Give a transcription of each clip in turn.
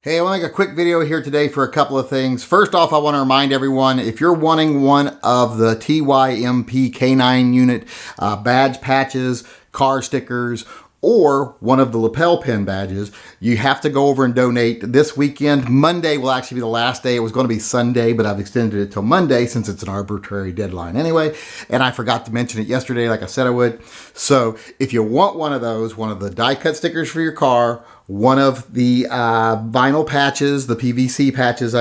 Hey, I want to make a quick video here today for a couple of things. First off, I want to remind everyone, if you're wanting one of the TYMP K9 unit badge patches, car stickers, or one of the lapel pin badges, you have to go over and donate this weekend. Monday will actually be the last day. It was going to be Sunday, but I've extended it till Monday since it's an arbitrary deadline anyway. And I forgot to mention it yesterday like I said I would. So if you want one of those, one of the die cut stickers for your car, one of the vinyl patches, the PVC patches,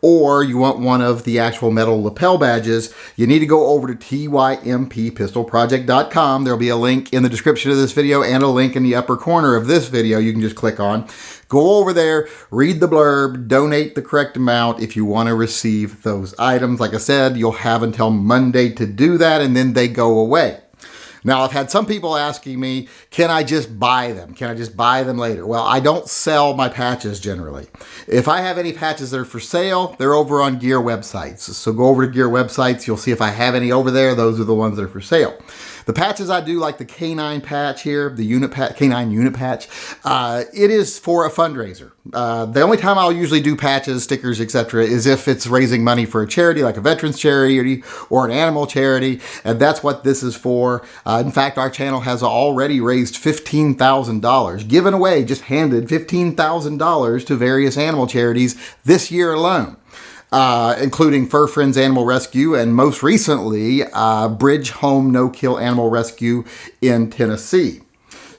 or you want one of the actual metal lapel badges, you need to go over to tympistolproject.com. There'll be a link in the description of this video and a link in the upper corner of this video you can just click on. Go over there, read the blurb, donate the correct amount if you want to receive those items. Like I said, you'll have until Monday to do that, and then they go away. Now, I've had some people asking me, can I just buy them? Can I just buy them later? Well, I don't sell my patches generally. If I have any patches that are for sale, they're over on gear websites. So go over to gear websites. You'll see if I have any over there. Those are the ones that are for sale. The patches I do, like the K9 patch here, the unit patch, K9 unit patch, it is for a fundraiser. The only time I'll usually do patches, stickers, etc. is if it's raising money for a charity, like a veterans charity or an animal charity, and that's what this is for. In fact, our channel has already raised $15,000, given away, just handed $15,000 to various animal charities this year alone. Including Fur Friends Animal Rescue and most recently Bridge Home No-Kill Animal Rescue in Tennessee.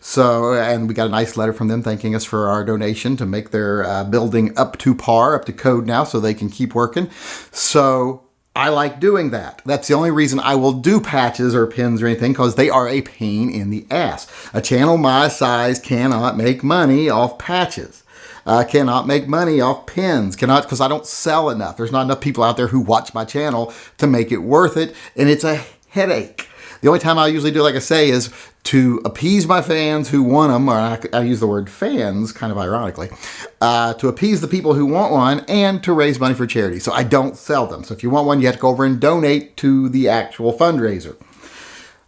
So, and we got a nice letter from them thanking us for our donation to make their building up to par, up to code now so they can keep working. So I like doing that. That's the only reason I will do patches or pins or anything, because they are a pain in the ass. A channel my size cannot make money off patches. Cannot make money off pins, because I don't sell enough. There's not enough people out there who watch my channel to make it worth it, and it's a headache. The only time I usually do, like I say, is to appease my fans who want them, or I use the word fans kind of ironically, to appease the people who want one and to raise money for charity. So I don't sell them. So if you want one, you have to go over and donate to the actual fundraiser.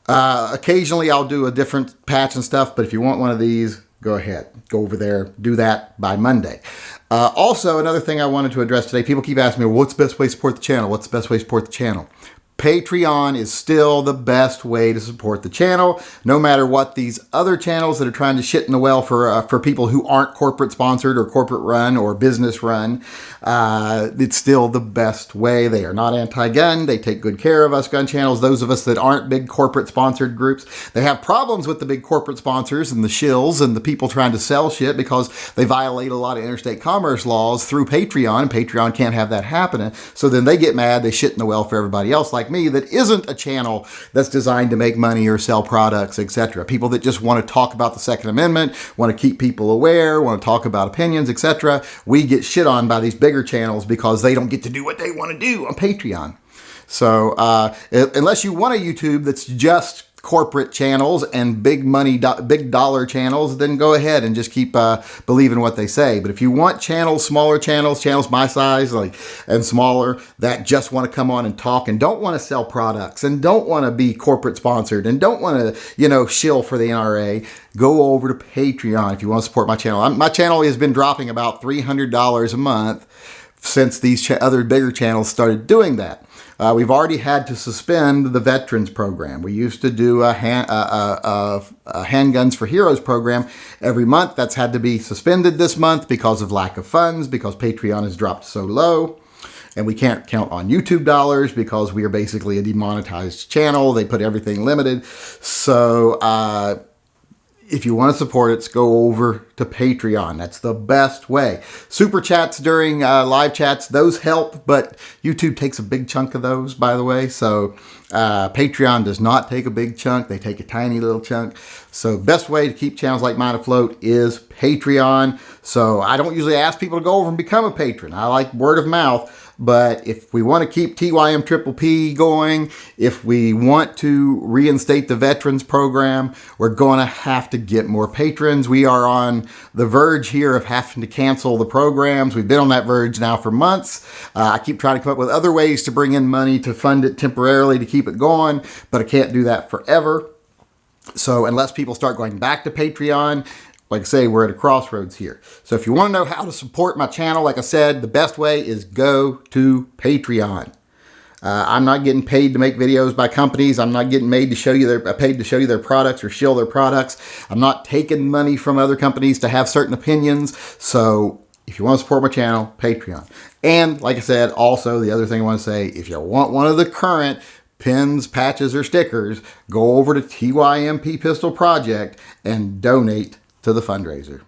Occasionally I'll do a different patch and stuff, but if you want one of these, go ahead, go over there, do that by Monday. Also, another thing I wanted to address today, people keep asking me, well, what's the best way to support the channel? What's the best way to support the channel? Patreon is still the best way to support the channel, no matter what these other channels that are trying to shit in the well for people who aren't corporate sponsored or corporate run or business run. It's still the best way. They are not anti-gun. They take good care of us gun channels. Those of us that aren't big corporate sponsored groups, they have problems with the big corporate sponsors and the shills and the people trying to sell shit because they violate a lot of interstate commerce laws through Patreon, and Patreon can't have that happening. So then they get mad. They shit in the well for everybody else like me that isn't a channel that's designed to make money or sell products, etc. People that just want to talk about the Second Amendment, want to keep people aware, want to talk about opinions, etc. We get shit on by these bigger channels because they don't get to do what they want to do on Patreon. So unless you want a YouTube that's just corporate channels and big money, big dollar channels, then go ahead and just keep believing what they say. But if you want channels, smaller channels my size, and smaller, that just want to come on and talk and don't want to sell products and don't want to be corporate sponsored and don't want to, shill for the NRA, go over to Patreon if you want to support my channel. My channel has been dropping about $300 a month since these other bigger channels started doing that. We've already had to suspend the veterans program. We used to do a Handguns for Heroes program every month. That's had to be suspended this month because of lack of funds, because Patreon has dropped so low. And we can't count on YouTube dollars because we are basically a demonetized channel. They put everything limited. So if you want to support it, go over to Patreon. That's the best way. Super chats during live chats, those help, but YouTube takes a big chunk of those, by the way. So Patreon does not take a big chunk. They take a tiny little chunk. So best way to keep channels like mine afloat is Patreon. So I don't usually ask people to go over and become a patron. I like word of mouth. But if we want to keep TYM Triple P going, if we want to reinstate the veterans program, we're going to have to get more patrons. We are on the verge here of having to cancel the programs. We've been on that verge now for months. I keep trying to come up with other ways to bring in money to fund it temporarily to keep it going, but I can't do that forever. So unless people start going back to Patreon, like I say, we're at a crossroads here. So if you want to know how to support my channel, like I said, the best way is go to Patreon. I'm not getting paid to make videos by companies. I'm not getting paid to show you their products or shill their products. I'm not taking money from other companies to have certain opinions. So if you want to support my channel, Patreon. And like I said, also the other thing I want to say, if you want one of the current pins, patches, or stickers, go over to TYMP Pistol Project and donate to the fundraiser.